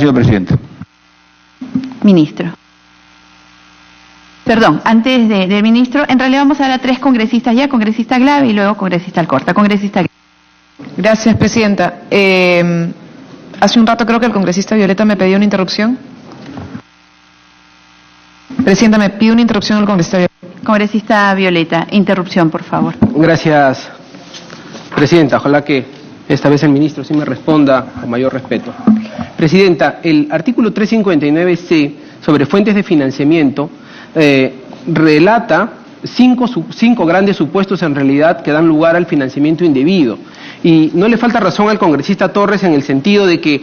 Señor presidente. Ministro. Perdón, antes del ministro, en realidad vamos a dar a 3 congresistas ya, congresista Glave y luego congresista Alcorta. Congresista Glave. Gracias, presidenta. Hace un rato creo que el congresista Violeta me pidió una interrupción. Presidenta, me pide una interrupción al congresista Violeta. Congresista Violeta, interrupción, por favor. Gracias, presidenta. Ojalá que esta vez el ministro sí me responda con mayor respeto. Presidenta, el artículo 359C sobre fuentes de financiamiento relata cinco grandes supuestos en realidad que dan lugar al financiamiento indebido. Y no le falta razón al congresista Torres en el sentido de que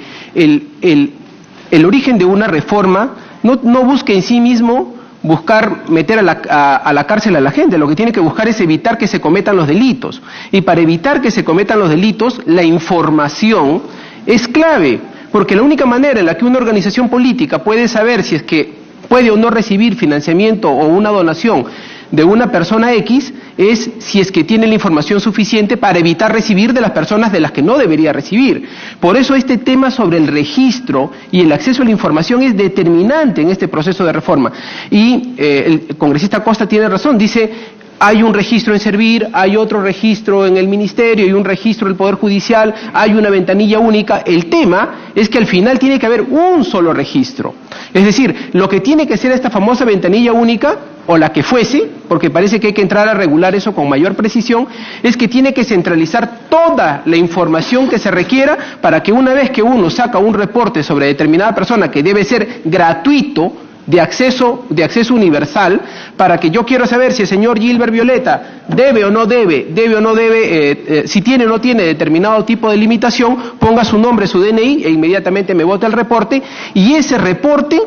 el origen de una reforma no busca en sí mismo buscar meter a la cárcel a la gente. Lo que tiene que buscar es evitar que se cometan los delitos. Y para evitar que se cometan los delitos, la información es clave, porque la única manera en la que una organización política puede saber si es que puede o no recibir financiamiento o una donación de una persona X es si es que tiene la información suficiente para evitar recibir de las personas de las que no debería recibir. Por eso este tema sobre el registro y el acceso a la información es determinante en este proceso de reforma. Y el congresista Costa tiene razón, dice: hay un registro en Servir, hay otro registro en el Ministerio y un registro del Poder Judicial, hay una ventanilla única. El tema es que al final tiene que haber un solo registro. Es decir, lo que tiene que ser esta famosa ventanilla única, o la que fuese, porque parece que hay que entrar a regular eso con mayor precisión, es que tiene que centralizar toda la información que se requiera para que una vez que uno saca un reporte sobre determinada persona, que debe ser gratuito, de acceso universal, para que yo quiero saber si el señor Gilbert Violeta debe o no debe, si tiene o no tiene determinado tipo de limitación, ponga su nombre, su DNI, e inmediatamente me bote el reporte, y ese reporte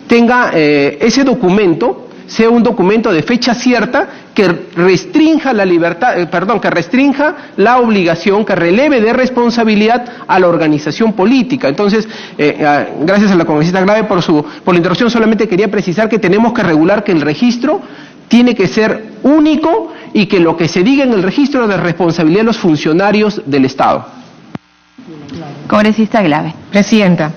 tenga, ese documento sea un documento de fecha cierta que restrinja la libertad, que restrinja la obligación, que releve de responsabilidad a la organización política. Entonces, gracias a la congresista Glave por la interrupción. Solamente quería precisar que tenemos que regular que el registro tiene que ser único y que lo que se diga en el registro es de responsabilidad de los funcionarios del Estado. Congresista Glave. Presidenta.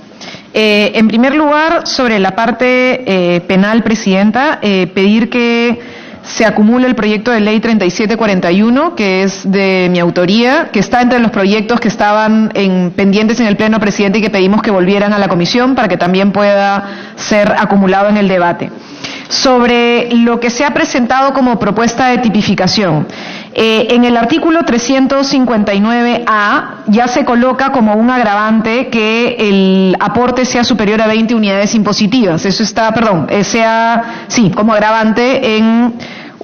En primer lugar, sobre la parte penal, presidenta, pedir que se acumule el proyecto de ley 3741, que es de mi autoría, que está entre los proyectos que estaban pendientes en el Pleno, presidente, y que pedimos que volvieran a la comisión para que también pueda ser acumulado en el debate. Sobre lo que se ha presentado como propuesta de tipificación, en el artículo 359A ya se coloca como un agravante que el aporte sea superior a 20 unidades impositivas. Eso está, como agravante en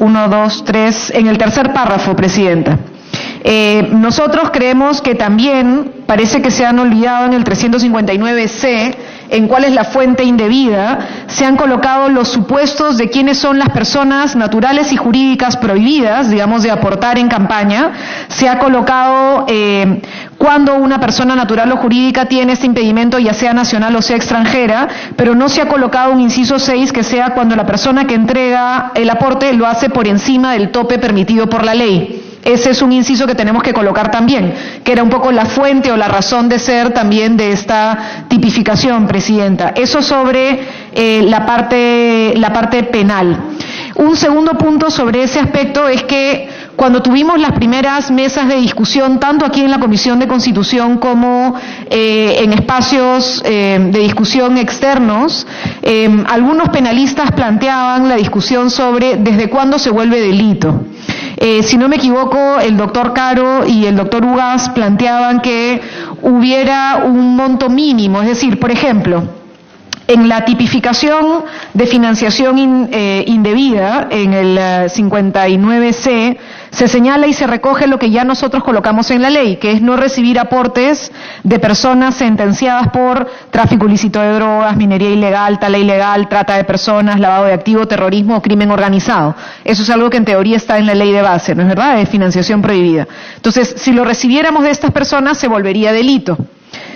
en el tercer párrafo, presidenta. Nosotros creemos que también parece que se han olvidado en el 359C en cuál es la fuente indebida, se han colocado los supuestos de quiénes son las personas naturales y jurídicas prohibidas, digamos, de aportar en campaña, se ha colocado cuando una persona natural o jurídica tiene este impedimento, ya sea nacional o sea extranjera, pero no se ha colocado un inciso 6 que sea cuando la persona que entrega el aporte lo hace por encima del tope permitido por la ley. Ese es un inciso que tenemos que colocar también, que era un poco la fuente o la razón de ser también de esta tipificación, presidenta. Eso sobre la parte penal. Un segundo punto sobre ese aspecto es que cuando tuvimos las primeras mesas de discusión, tanto aquí en la Comisión de Constitución como en espacios de discusión externos, algunos penalistas planteaban la discusión sobre desde cuándo se vuelve delito. Si no me equivoco, el doctor Caro y el doctor Ugaz planteaban que hubiera un monto mínimo, es decir, por ejemplo, en la tipificación de financiación indebida, en el 59C, se señala y se recoge lo que ya nosotros colocamos en la ley, que es no recibir aportes de personas sentenciadas por tráfico ilícito de drogas, minería ilegal, tala ilegal, trata de personas, lavado de activos, terrorismo o crimen organizado. Eso es algo que en teoría está en la ley de base, ¿no es verdad?, de financiación prohibida. Entonces, si lo recibiéramos de estas personas, se volvería delito,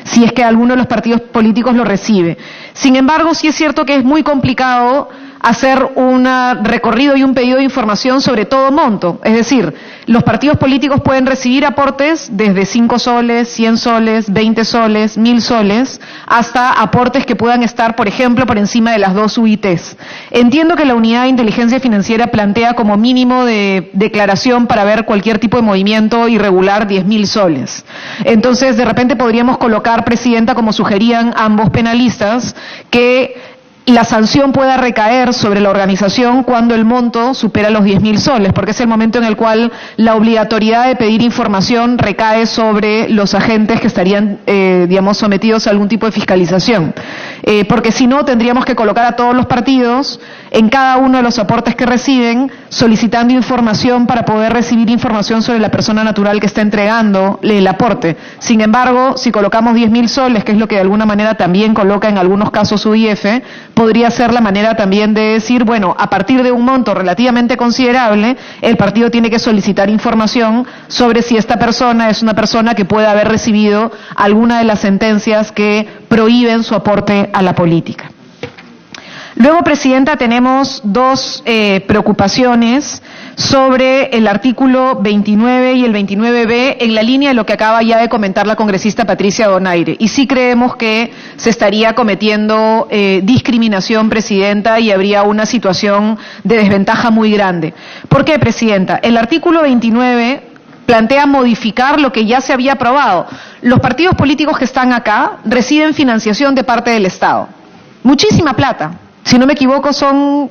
si es que alguno de los partidos políticos lo recibe. Sin embargo, sí es cierto que es muy complicado hacer un recorrido y un pedido de información sobre todo monto. Es decir, los partidos políticos pueden recibir aportes desde 5 soles, 100 soles, 20 soles, 1000 soles, hasta aportes que puedan estar, por ejemplo, por encima de las 2 UITs. Entiendo que la Unidad de Inteligencia Financiera plantea como mínimo de declaración para ver cualquier tipo de movimiento irregular 10.000 soles. Entonces, de repente podríamos colocar, Presidenta, como sugerían ambos penalistas, que la sanción pueda recaer sobre la organización cuando el monto supera los 10.000 soles, porque es el momento en el cual la obligatoriedad de pedir información recae sobre los agentes que estarían, sometidos a algún tipo de fiscalización. Porque si no, tendríamos que colocar a todos los partidos en cada uno de los aportes que reciben, solicitando información para poder recibir información sobre la persona natural que está entregando el aporte. Sin embargo, si colocamos 10.000 soles, que es lo que de alguna manera también coloca en algunos casos UIF, podría ser la manera también de decir, bueno, a partir de un monto relativamente considerable, el partido tiene que solicitar información sobre si esta persona es una persona que puede haber recibido alguna de las sentencias que prohíben su aporte a la política. Luego, Presidenta, tenemos dos preocupaciones sobre el artículo 29 y el 29B en la línea de lo que acaba ya de comentar la congresista Patricia Donaire. Y sí creemos que se estaría cometiendo discriminación, Presidenta, y habría una situación de desventaja muy grande. ¿Por qué, Presidenta? El artículo 29 plantea modificar lo que ya se había aprobado. Los partidos políticos que están acá reciben financiación de parte del Estado. Muchísima plata. Si no me equivoco, son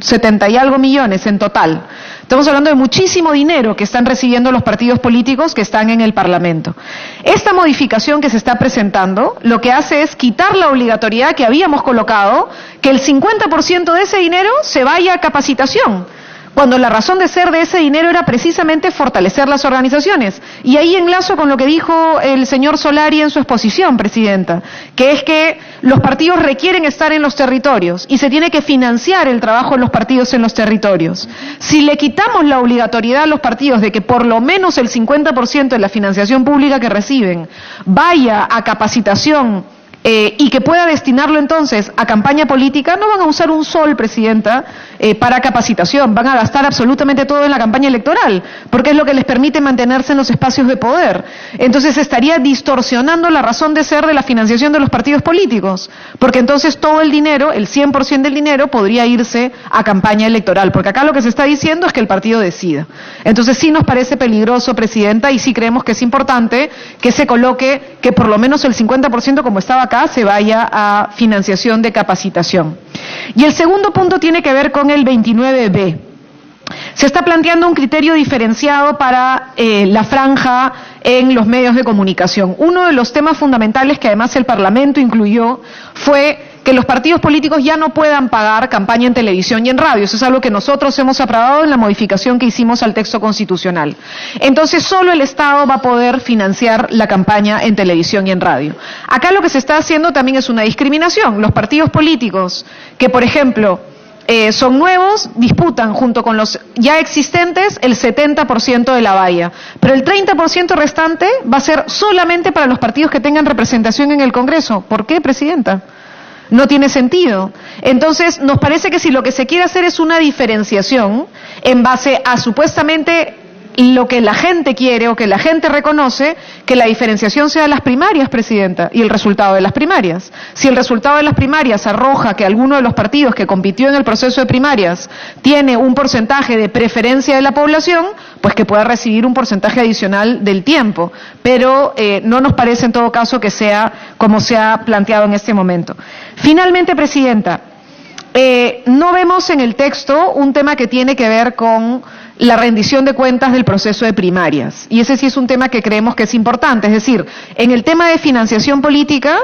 70 y algo millones en total. Estamos hablando de muchísimo dinero que están recibiendo los partidos políticos que están en el Parlamento. Esta modificación que se está presentando lo que hace es quitar la obligatoriedad que habíamos colocado, que el 50% de ese dinero se vaya a capacitación, cuando la razón de ser de ese dinero era precisamente fortalecer las organizaciones. Y ahí enlazo con lo que dijo el señor Solari en su exposición, Presidenta, que es que los partidos requieren estar en los territorios y se tiene que financiar el trabajo de los partidos en los territorios. Si le quitamos la obligatoriedad a los partidos de que por lo menos el 50% de la financiación pública que reciben vaya a capacitación, y que pueda destinarlo entonces a campaña política, no van a usar un sol, Presidenta, para capacitación, van a gastar absolutamente todo en la campaña electoral, porque es lo que les permite mantenerse en los espacios de poder. Entonces estaría distorsionando la razón de ser de la financiación de los partidos políticos, porque entonces todo el dinero, el 100% del dinero, podría irse a campaña electoral, porque acá lo que se está diciendo es que el partido decida. Entonces sí nos parece peligroso, Presidenta, y sí creemos que es importante que se coloque que por lo menos el 50%, como estaba acá, se vaya a financiación de capacitación. Y el segundo punto tiene que ver con el 29B. Se está planteando un criterio diferenciado para la franja en los medios de comunicación. Uno de los temas fundamentales que además el Parlamento incluyó fue que los partidos políticos ya no puedan pagar campaña en televisión y en radio. Eso es algo que nosotros hemos aprobado en la modificación que hicimos al texto constitucional. Entonces, solo el Estado va a poder financiar la campaña en televisión y en radio. Acá lo que se está haciendo también es una discriminación. Los partidos políticos que, por ejemplo, son nuevos, disputan junto con los ya existentes el 70% de la valla, pero el 30% restante va a ser solamente para los partidos que tengan representación en el Congreso. ¿Por qué, Presidenta? No tiene sentido. Entonces, nos parece que si lo que se quiere hacer es una diferenciación en base a supuestamente lo que la gente quiere o que la gente reconoce, que la diferenciación sea las primarias, Presidenta, y el resultado de las primarias. Si el resultado de las primarias arroja que alguno de los partidos que compitió en el proceso de primarias tiene un porcentaje de preferencia de la población, pues que pueda recibir un porcentaje adicional del tiempo. Pero no nos parece en todo caso que sea como se ha planteado en este momento. Finalmente, Presidenta, no vemos en el texto un tema que tiene que ver con la rendición de cuentas del proceso de primarias. Y ese sí es un tema que creemos que es importante. Es decir, en el tema de financiación política,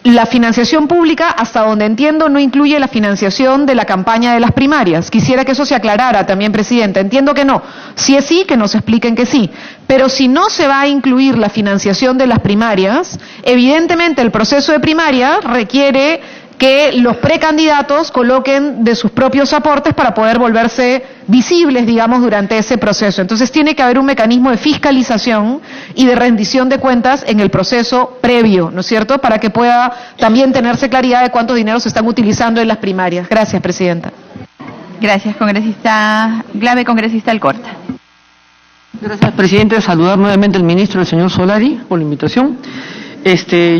la financiación pública, hasta donde entiendo, no incluye la financiación de la campaña de las primarias. Quisiera que eso se aclarara también, Presidenta. Entiendo que no. Si es sí, que nos expliquen que sí. Pero si no se va a incluir la financiación de las primarias, evidentemente el proceso de primaria requiere que los precandidatos coloquen de sus propios aportes para poder volverse visibles, digamos, durante ese proceso. Entonces tiene que haber un mecanismo de fiscalización y de rendición de cuentas en el proceso previo, ¿no es cierto?, para que pueda también tenerse claridad de cuántos dineros se están utilizando en las primarias. Gracias, Presidenta. Gracias, congresista Glave, congresista Alcorta. Gracias, presidente. Saludar nuevamente al ministro, el señor Solari, por la invitación.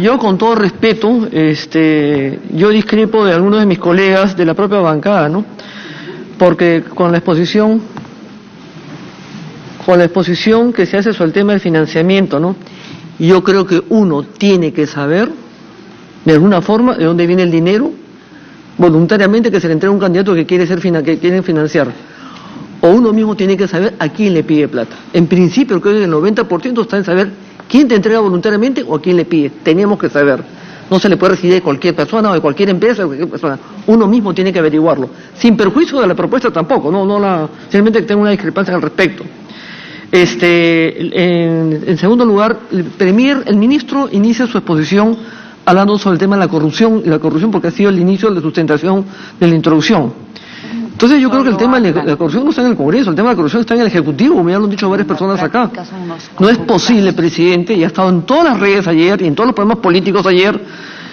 Yo, con todo respeto, yo discrepo de algunos de mis colegas de la propia bancada, ¿no? Porque con la exposición que se hace sobre el tema del financiamiento, ¿no? Yo creo que uno tiene que saber, de alguna forma, de dónde viene el dinero voluntariamente que se le entrega a un candidato que quiere financiar. O uno mismo tiene que saber a quién le pide plata. En principio, creo que el 90% está en saber quién te entrega voluntariamente o a quién le pide. Teníamos que saber. No se le puede recibir de cualquier persona o de cualquier empresa o de cualquier persona. Uno mismo tiene que averiguarlo. Sin perjuicio de la propuesta tampoco. Simplemente que tengo una discrepancia al respecto. En segundo lugar, el ministro inicia su exposición hablando sobre el tema de la corrupción porque ha sido el inicio de la sustentación de la introducción. Entonces yo creo que el tema de la corrupción no está en el Congreso, el tema de la corrupción está en el Ejecutivo, me lo han dicho varias personas acá. No es posible, presidente, y ha estado en todas las redes ayer y en todos los programas políticos ayer,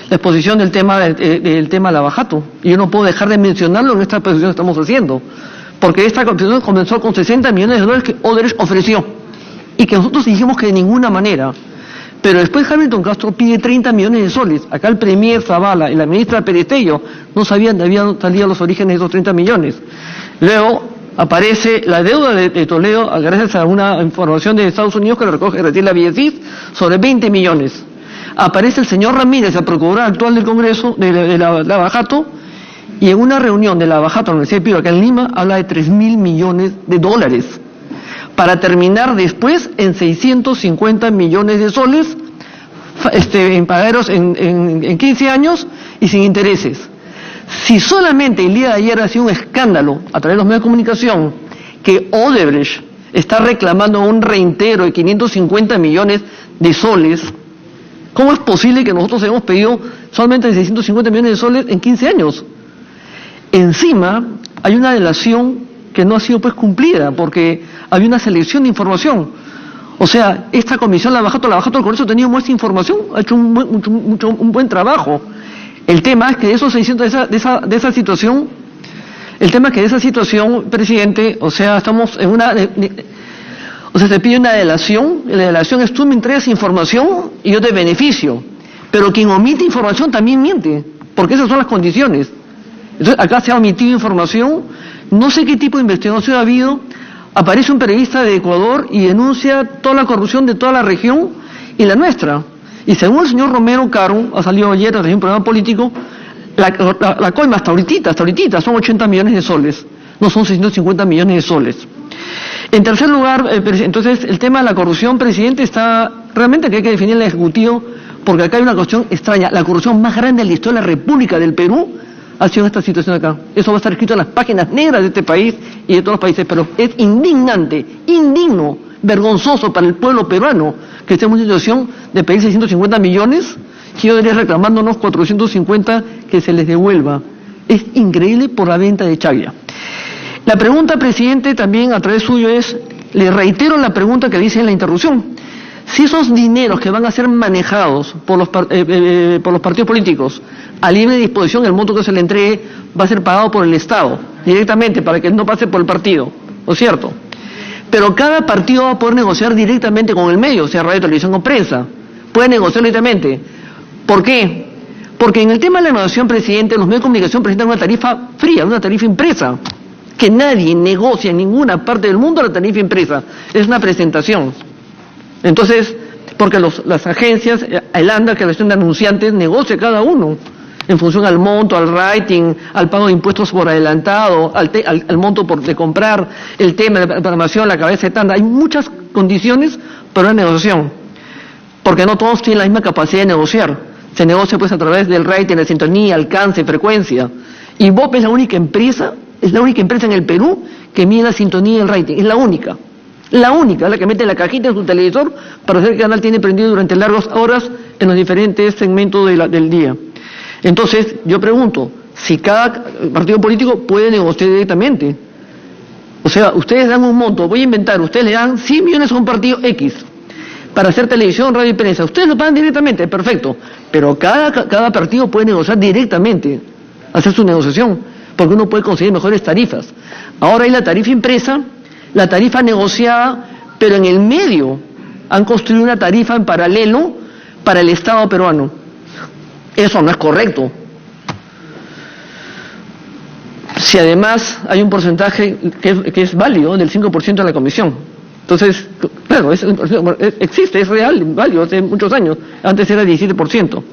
la exposición del tema Lavajato. Y yo no puedo dejar de mencionarlo en esta exposición que estamos haciendo, porque esta exposición comenzó con 60 millones de dólares que Odebrecht ofreció, y que nosotros dijimos que de ninguna manera. Pero después Hamilton Castro pide 30 millones de soles. Acá el premier Zavala y la ministra Perestello no sabían de habían salido los orígenes de esos 30 millones. Luego aparece la deuda de Toledo, gracias a una información de Estados Unidos que lo recoge la Villecís, sobre 20 millones. Aparece el señor Ramírez, el procurador actual del Congreso, de Lavajato, y en una reunión de Lavajato en la Universidad de Piura, acá en Lima, habla de 3.000 millones de dólares. Para terminar después en 650 millones de soles en pagaderos en 15 años y sin intereses. Si solamente el día de ayer ha sido un escándalo a través de los medios de comunicación que Odebrecht está reclamando un reintegro de 550 millones de soles, ¿cómo es posible que nosotros hemos pedido solamente 650 millones de soles en 15 años? Encima hay una delación que no ha sido pues cumplida, porque había una selección de información. O sea, esta comisión Lavajato del Congreso tenía mucha información, ha hecho un buen trabajo. El tema es que de esos 600, de esa situación, presidente, o sea, estamos en una, o sea, se pide una delación, la delación es tú me entregas información y yo te beneficio, pero quien omite información también miente, porque esas son las condiciones. Entonces, acá se ha omitido información, no sé qué tipo de investigación ha habido, aparece un periodista de Ecuador y denuncia toda la corrupción de toda la región y la nuestra. Y según el señor Romero Caro, ha salido ayer en un programa político, la coima hasta ahorita son 80 millones de soles, no son 650 millones de soles. En tercer lugar, entonces el tema de la corrupción, presidente, está realmente que hay que definir el Ejecutivo, porque acá hay una cuestión extraña. La corrupción más grande de la historia de la República del Perú ha sido esta situación acá. Eso va a estar escrito en las páginas negras de este país y de todos los países, pero es indignante, indigno, vergonzoso para el pueblo peruano que estemos en una situación de pedir 650 millones, que yo debería reclamándonos 450 que se les devuelva. Es increíble por la venta de Chavia. La pregunta, presidente, también a través suyo es, le reitero la pregunta que dice en la interrupción, si esos dineros que van a ser manejados por los partidos políticos a libre disposición, el monto que se le entregue va a ser pagado por el Estado, directamente, para que no pase por el partido, ¿no es cierto? Pero cada partido va a poder negociar directamente con el medio, sea radio, televisión o prensa, puede negociar directamente. ¿Por qué? Porque en el tema de la negociación, presidente, los medios de comunicación presentan una tarifa fría, una tarifa impresa, que nadie negocia en ninguna parte del mundo la tarifa impresa, es una presentación. Entonces, porque las agencias, el ANDA, que la gestión de anunciantes, negocia cada uno, en función al monto, al rating, al pago de impuestos por adelantado, al monto de comprar, el tema de la programación, la cabeza de tanda. Hay muchas condiciones para una negociación, porque no todos tienen la misma capacidad de negociar. Se negocia pues a través del rating, de sintonía, alcance, frecuencia. Y BOP es la única empresa en el Perú que mide la sintonía y el rating, es la única. La única, la que mete la cajita en su televisor para hacer que el canal tiene prendido durante largas horas en los diferentes segmentos del día. Entonces, yo pregunto, si cada partido político puede negociar directamente. O sea, ustedes dan un monto, voy a inventar, ustedes le dan 100 millones a un partido X para hacer televisión, radio y prensa. Ustedes lo pagan directamente, perfecto. Pero cada partido puede negociar directamente, hacer su negociación, porque uno puede conseguir mejores tarifas. Ahora hay la tarifa impresa, la tarifa negociada, pero en el medio han construido una tarifa en paralelo para el Estado peruano. Eso no es correcto. Si además hay un porcentaje que es válido del 5% de la comisión. Entonces, claro, existe, es real, válido hace muchos años. Antes era 17%.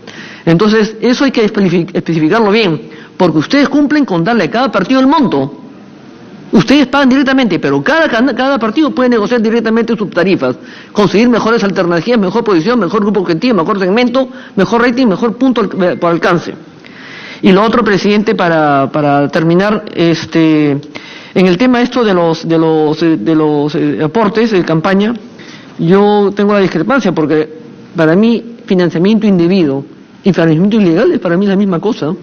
Entonces, eso hay que especificarlo bien, porque ustedes cumplen con darle a cada partido el monto. Ustedes pagan directamente, pero cada partido puede negociar directamente sus tarifas, conseguir mejores alternativas, mejor posición, mejor grupo objetivo, mejor segmento, mejor rating, mejor punto por alcance. Y lo otro, presidente, para terminar, en el tema esto de los aportes de campaña, yo tengo la discrepancia, porque para mí financiamiento indebido y financiamiento ilegal es para mí la misma cosa.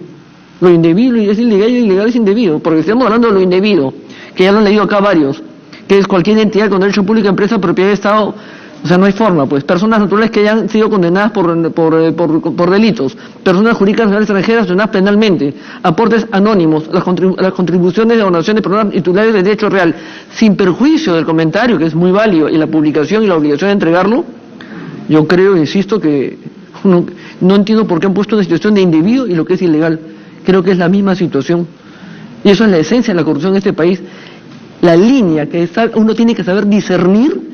Lo indebido es ilegal y ilegal es indebido, porque estamos hablando de lo indebido, que ya lo han leído acá varios, que es cualquier entidad con derecho público, empresa, propiedad de Estado. O sea, no hay forma, pues, personas naturales que hayan sido condenadas por delitos, personas jurídicas nacionales extranjeras condenadas penalmente, aportes anónimos, las contribuciones de donaciones de personas titulares de derecho real, sin perjuicio del comentario, que es muy válido, y la publicación y la obligación de entregarlo. Yo creo, insisto, que no entiendo por qué han puesto una situación de indebido y lo que es ilegal. Creo que es la misma situación. Y eso es la esencia de la corrupción en este país. La línea que uno tiene que saber discernir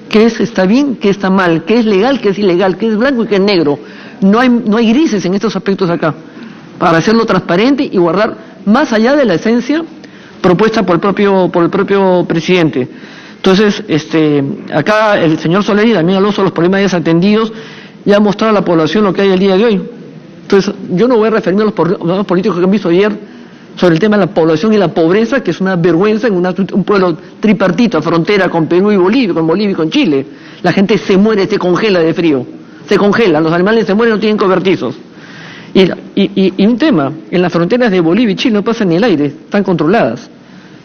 qué está bien, qué está mal, qué es legal, qué es ilegal, qué es blanco y qué es negro. No hay grises en estos aspectos acá, para hacerlo transparente y guardar más allá de la esencia propuesta por el propio presidente. Entonces, acá el señor Soler y también habló sobre los problemas desatendidos, ya ha mostrado a la población lo que hay el día de hoy. Entonces, yo no voy a referirme a los problemas políticos que han visto ayer sobre el tema de la población y la pobreza, que es una vergüenza en un pueblo tripartito, a frontera con Perú y Bolivia, con Bolivia y con Chile. La gente se muere, se congela de frío, se congelan, los animales se mueren, no tienen cobertizos. Y un tema, en las fronteras de Bolivia y Chile no pasa ni el aire, están controladas.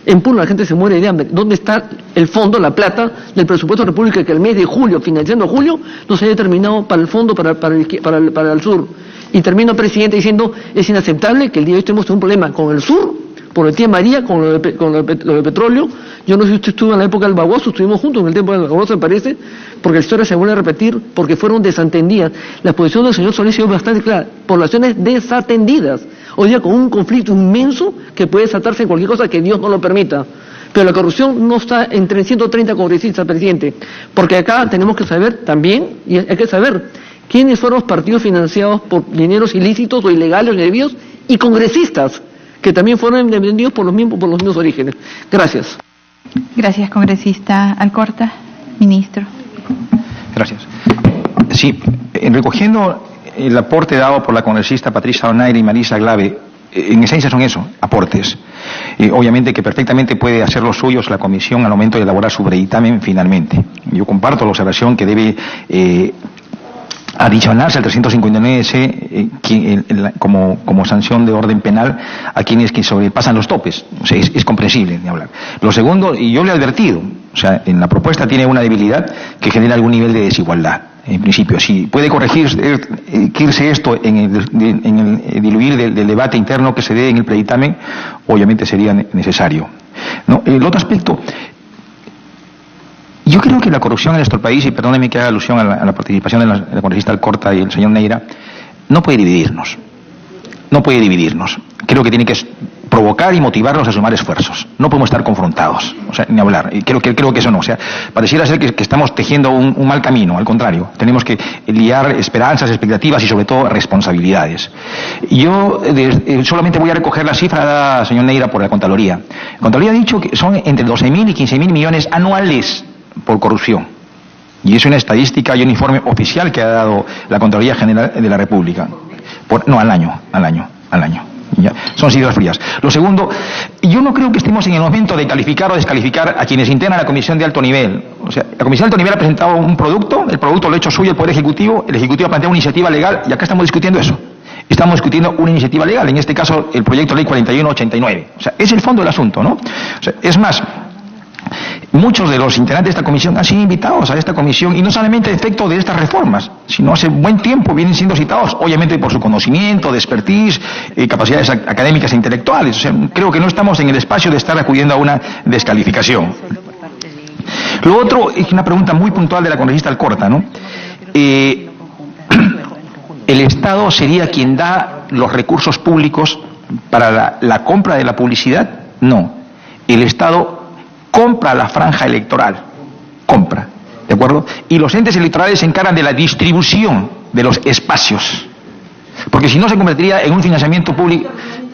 En Puno la gente se muere de hambre. ¿Dónde está el fondo, la plata del presupuesto de la República que el mes de julio, financiando julio, no se haya determinado para el fondo para el sur? Y termino, presidente, diciendo, es inaceptable que el día de hoy estemos en un problema con el sur, por el tía María, con lo de petróleo. Yo no sé si usted estuvo en la época del Baguazo, estuvimos juntos en el tiempo del Baguazo, me parece, porque la historia se vuelve a repetir, porque fueron desatendidas. La posición del señor Solís es bastante clara, poblaciones desatendidas. Hoy día con un conflicto inmenso que puede desatarse en cualquier cosa que Dios no lo permita. Pero la corrupción no está entre 130 congresistas, presidente, porque acá tenemos que saber también, y hay que saber quiénes fueron los partidos financiados por dineros ilícitos o ilegales o indebidos, y congresistas que también fueron vendidos por los mismos orígenes. Gracias. Gracias, congresista Alcorta. Ministro. Gracias. Sí, recogiendo el aporte dado por la congresista Patricia Donaire y Marisa Glave, en esencia son eso, aportes. Obviamente que perfectamente puede hacer los suyos la comisión al momento de elaborar su predictamen finalmente. Yo comparto la observación que debe adicionarse al 359C como sanción de orden penal a quienes que sobrepasan los topes. O sea, es comprensible de hablar. Lo segundo, y yo le he advertido, o sea, en la propuesta tiene una debilidad que genera algún nivel de desigualdad. En principio, si puede corregirse esto en el diluir del debate interno que se dé en el predictamen, obviamente sería necesario. ¿No? El otro aspecto, yo creo que la corrupción en nuestro país, y perdónenme que haga alusión a la participación de la congresista Alcorta y el señor Neira, no puede dividirnos. No puede dividirnos. Creo que tiene que provocar y motivarnos a sumar esfuerzos. No podemos estar confrontados, o sea, ni hablar. Y creo que eso no. O sea, pareciera ser que estamos tejiendo un mal camino. Al contrario, tenemos que liar esperanzas, expectativas y sobre todo responsabilidades. Yo solamente voy a recoger la cifra dada, señor Neira, por la Contraloría. La Contraloría ha dicho que son entre 12.000 y 15.000 millones anuales por corrupción. Y es una estadística y un informe oficial que ha dado la Contraloría General de la República. Al año. Ya, son cifras frías. Lo segundo, yo no creo que estemos en el momento de calificar o descalificar a quienes integran la Comisión de Alto Nivel. O sea, la Comisión de Alto Nivel ha presentado un producto, el producto lo ha hecho suyo el Poder Ejecutivo, el Ejecutivo ha planteado una iniciativa legal y acá estamos discutiendo eso. Estamos discutiendo una iniciativa legal, en este caso el proyecto de ley 4189. O sea, es el fondo del asunto, ¿no? O sea, es más, muchos de los integrantes de esta comisión han sido invitados a esta comisión, y no solamente a efecto de estas reformas, sino hace buen tiempo vienen siendo citados, obviamente por su conocimiento, de expertise, capacidades académicas e intelectuales. O sea, creo que no estamos en el espacio de estar acudiendo a una descalificación. Lo otro es una pregunta muy puntual de la congresista Alcorta, ¿no? ¿El Estado sería quien da los recursos públicos para la compra de la publicidad? No. El Estado compra la franja electoral. Compra. ¿De acuerdo? Y los entes electorales se encargan de la distribución de los espacios. Porque si no se convertiría en un financiamiento público.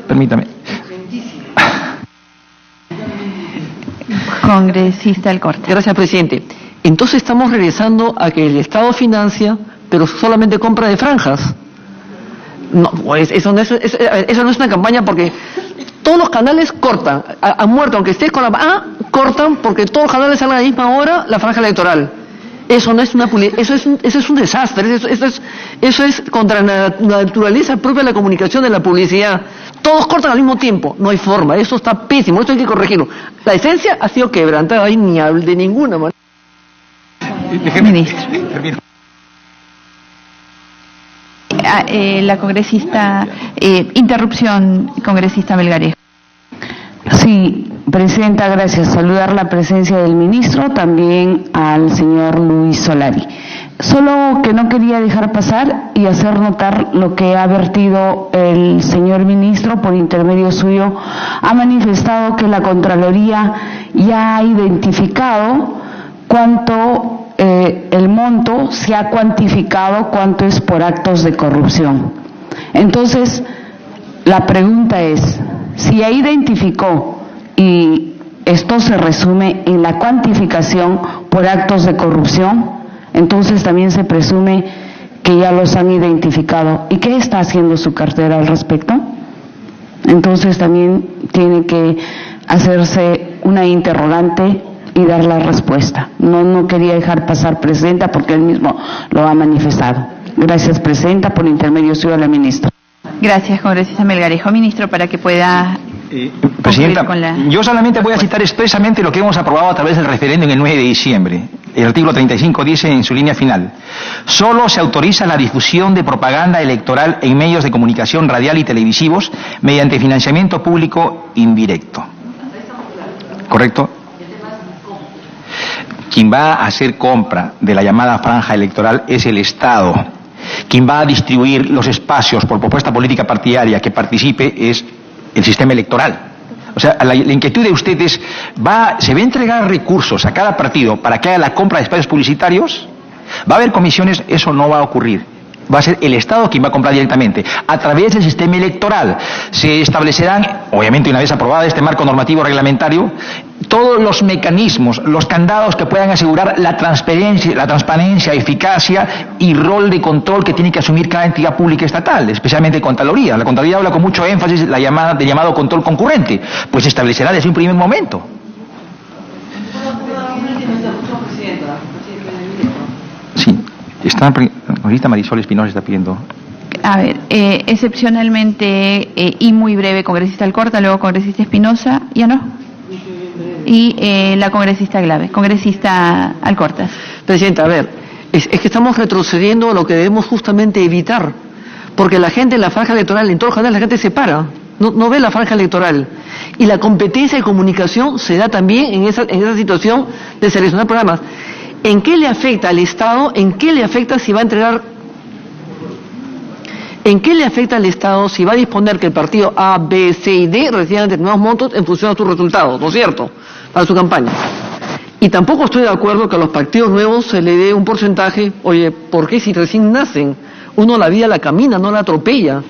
Permítame. Congresista Alcorta. Gracias, presidente. Entonces estamos regresando a que el Estado financia, pero solamente compra de franjas. No, pues eso no es una campaña, porque todos los canales cortan, han muerto, aunque estés con la cortan porque todos los canales salen a la misma hora la franja electoral. Eso no es eso es un desastre, eso es contra la naturaleza propia de la comunicación, de la publicidad. Todos cortan al mismo tiempo, no hay forma, eso está pésimo, esto hay que corregirlo. La esencia ha sido quebrantada, ahí ni de ninguna manera. Ministro. La congresista, interrupción, congresista Melgarejo. Sí, presidenta, gracias. Saludar la presencia del ministro, también al señor Luis Solari. Solo que no quería dejar pasar y hacer notar lo que ha vertido el señor ministro por intermedio suyo. Ha manifestado que la Contraloría ya ha identificado cuánto el monto, se ha cuantificado cuánto es por actos de corrupción. Entonces, la pregunta es, si ya identificó y esto se resume en la cuantificación por actos de corrupción, entonces también se presume que ya los han identificado. ¿Y qué está haciendo su cartera al respecto? Entonces también tiene que hacerse una interrogante y dar la respuesta. No quería dejar pasar, presidenta, porque él mismo lo ha manifestado. Gracias, presidenta, por intermedio suyo a la ministra. Gracias, congresista Melgarejo. Ministro, para que pueda... Presidenta, yo solamente voy a citar expresamente lo que hemos aprobado a través del referéndum el 9 de diciembre. El artículo 35 dice en su línea final: solo se autoriza la difusión de propaganda electoral en medios de comunicación radial y televisivos mediante financiamiento público indirecto. ¿Correcto? Quien va a hacer compra de la llamada franja electoral es el Estado. Quien va a distribuir los espacios por propuesta política partidaria que participe es el sistema electoral. O sea, la inquietud de ustedes, ¿se va a entregar recursos a cada partido para que haga la compra de espacios publicitarios? ¿Va a haber comisiones? Eso no va a ocurrir. Va a ser el Estado quien va a comprar directamente. A través del sistema electoral se establecerán, obviamente una vez aprobado este marco normativo reglamentario, todos los mecanismos, los candados que puedan asegurar la transparencia, eficacia y rol de control que tiene que asumir cada entidad pública estatal, especialmente Contraloría. La Contraloría habla con mucho énfasis de llamado control concurrente, pues se establecerá desde un primer momento. Sí, la congresista Marisol Espinosa está pidiendo. A ver, excepcionalmente y muy breve, congresista Alcorta, luego congresista Espinosa, ¿ya no? Y la congresista Glave. Congresista Alcorta. Presidenta, a ver, es que estamos retrocediendo a lo que debemos justamente evitar, porque la gente en la franja electoral, en todos los canales, la gente se para, no ve la franja electoral. Y la competencia de comunicación se da también en esa situación de seleccionar programas. ¿En qué le afecta al Estado? ¿En qué le afecta si va a entregar? ¿En qué le afecta al Estado si va a disponer que el partido A, B, C y D reciban determinados montos en función de sus resultados, ¿no es cierto?, para su campaña? Y tampoco estoy de acuerdo que a los partidos nuevos se le dé un porcentaje. Oye, ¿por qué si recién nacen? Uno la vida la camina, no la atropella.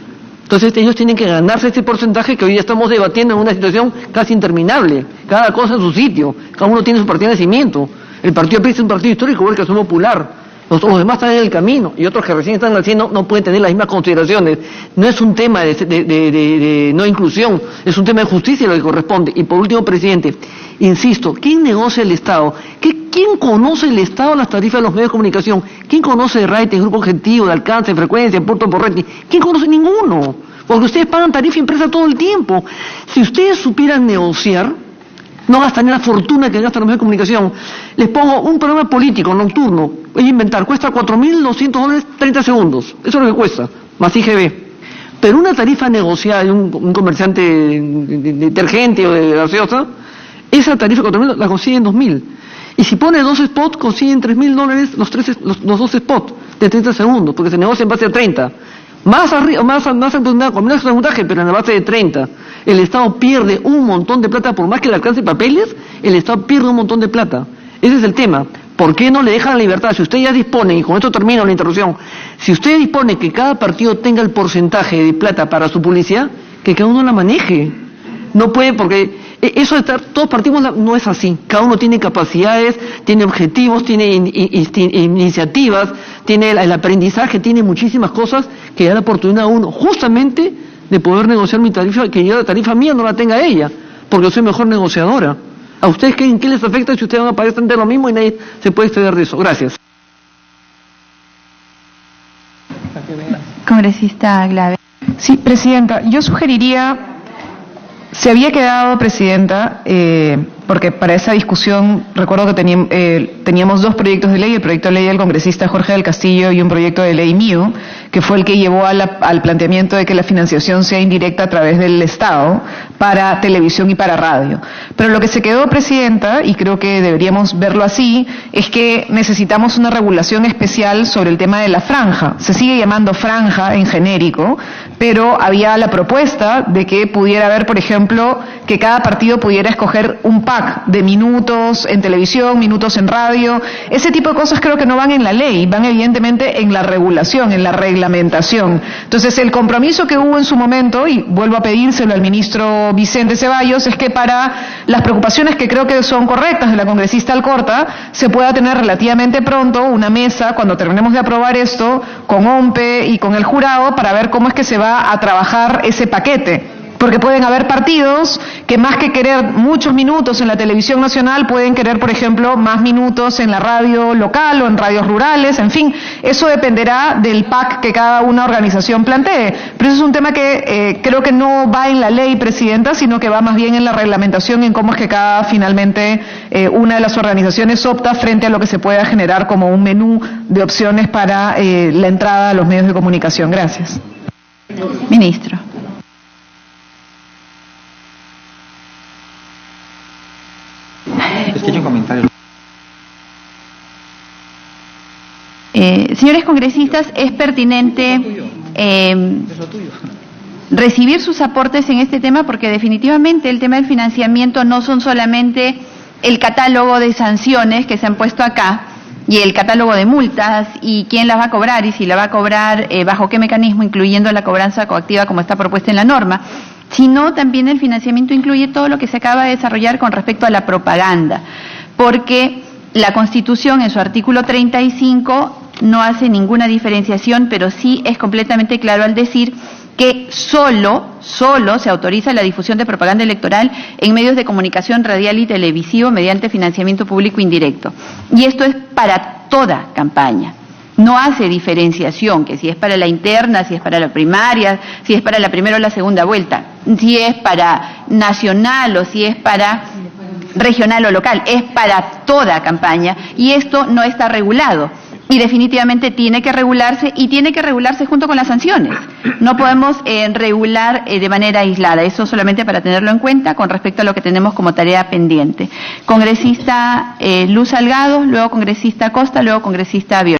Entonces ellos tienen que ganarse ese porcentaje que hoy ya estamos debatiendo en una situación casi interminable. Cada cosa en su sitio, cada uno tiene su partido de nacimiento. El partido PRI es un partido histórico, igual que Acción Popular. Los demás están en el camino y otros que recién están haciendo no pueden tener las mismas consideraciones. No es un tema de no inclusión, es un tema de justicia lo que corresponde. Y por último, presidente, insisto, ¿quién negocia el Estado? ¿Quién conoce el Estado las tarifas de los medios de comunicación? ¿Quién conoce de rating, grupo objetivo, de alcance, de frecuencia, punto por rating? ¿Quién conoce? Ninguno. Porque ustedes pagan tarifa impresa todo el tiempo. Si ustedes supieran negociar, no gastarían la fortuna que gastan los medios de comunicación. Les pongo un programa político nocturno, voy a inventar, cuesta $4.200 30 segundos. Eso es lo que cuesta, más IGB. Pero una tarifa negociada de un comerciante de detergente o de gaseosa, esa tarifa de $4.000 la consiguen $2.000. Y si pone 2 spots, consiguen $3.000 los 2 spots de 30 segundos, porque se negocia en base a 30. Más arriba, con menos porcentaje, pero en la base de 30. El Estado pierde un montón de plata, por más que le alcance papeles, el Estado pierde un montón de plata. Ese es el tema. ¿Por qué no le dejan la libertad? Si usted ya dispone, y con esto termino la interrupción, si usted dispone que cada partido tenga el porcentaje de plata para su publicidad, que cada uno la maneje. No puede, porque eso de estar, todos partimos, no es así. Cada uno tiene capacidades, tiene objetivos, tiene iniciativas, tiene el aprendizaje, tiene muchísimas cosas que da la oportunidad a uno, justamente, de poder negociar mi tarifa, que yo la tarifa mía no la tenga ella, porque soy mejor negociadora. ¿A ustedes en qué les afecta si ustedes van a pagar exactamente lo mismo y nadie se puede exceder de eso? Gracias. Congresista Glave. Sí, presidenta, yo sugeriría, se había quedado, presidenta, porque para esa discusión recuerdo que teníamos 2 proyectos de ley, el proyecto de ley del congresista Jorge del Castillo y un proyecto de ley mío, que fue el que llevó al planteamiento de que la financiación sea indirecta a través del Estado para televisión y para radio. Pero lo que se quedó, presidenta, y creo que deberíamos verlo así, es que necesitamos una regulación especial sobre el tema de la franja. Se sigue llamando franja en genérico, pero había la propuesta de que pudiera haber, por ejemplo, que cada partido pudiera escoger un pack de minutos en televisión, minutos en radio. Ese tipo de cosas creo que no van en la ley, van evidentemente en la regulación, en la reglamentación. Entonces, el compromiso que hubo en su momento, y vuelvo a pedírselo al ministro Vicente Ceballos, es que para las preocupaciones que creo que son correctas de la congresista Alcorta, se pueda tener relativamente pronto una mesa, cuando terminemos de aprobar esto, con OMPE y con el jurado, para ver cómo es que se va a trabajar ese paquete. Porque pueden haber partidos que más que querer muchos minutos en la televisión nacional, pueden querer, por ejemplo, más minutos en la radio local o en radios rurales, en fin, eso dependerá del PAC que cada una organización plantee. Pero eso es un tema que creo que no va en la ley, presidenta, sino que va más bien en la reglamentación, en cómo es que cada, finalmente, una de las organizaciones opta frente a lo que se pueda generar como un menú de opciones para la entrada a los medios de comunicación. Gracias. Ministro. Señores congresistas, es pertinente recibir sus aportes en este tema, porque definitivamente el tema del financiamiento no son solamente el catálogo de sanciones que se han puesto acá y el catálogo de multas y quién las va a cobrar y si la va a cobrar bajo qué mecanismo, incluyendo la cobranza coactiva como está propuesta en la norma, sino también el financiamiento incluye todo lo que se acaba de desarrollar con respecto a la propaganda, porque la Constitución en su artículo 35 no hace ninguna diferenciación, pero sí es completamente claro al decir que solo se autoriza la difusión de propaganda electoral en medios de comunicación radial y televisivo mediante financiamiento público indirecto. Y esto es para toda campaña. No hace diferenciación, que si es para la interna, si es para la primaria, si es para la primera o la segunda vuelta, si es para nacional o si es para regional o local, es para toda campaña y esto no está regulado. Y definitivamente tiene que regularse y tiene que regularse junto con las sanciones. No podemos regular de manera aislada. Eso solamente para tenerlo en cuenta con respecto a lo que tenemos como tarea pendiente. Congresista Luz Salgado, luego congresista Costa, luego congresista Viola.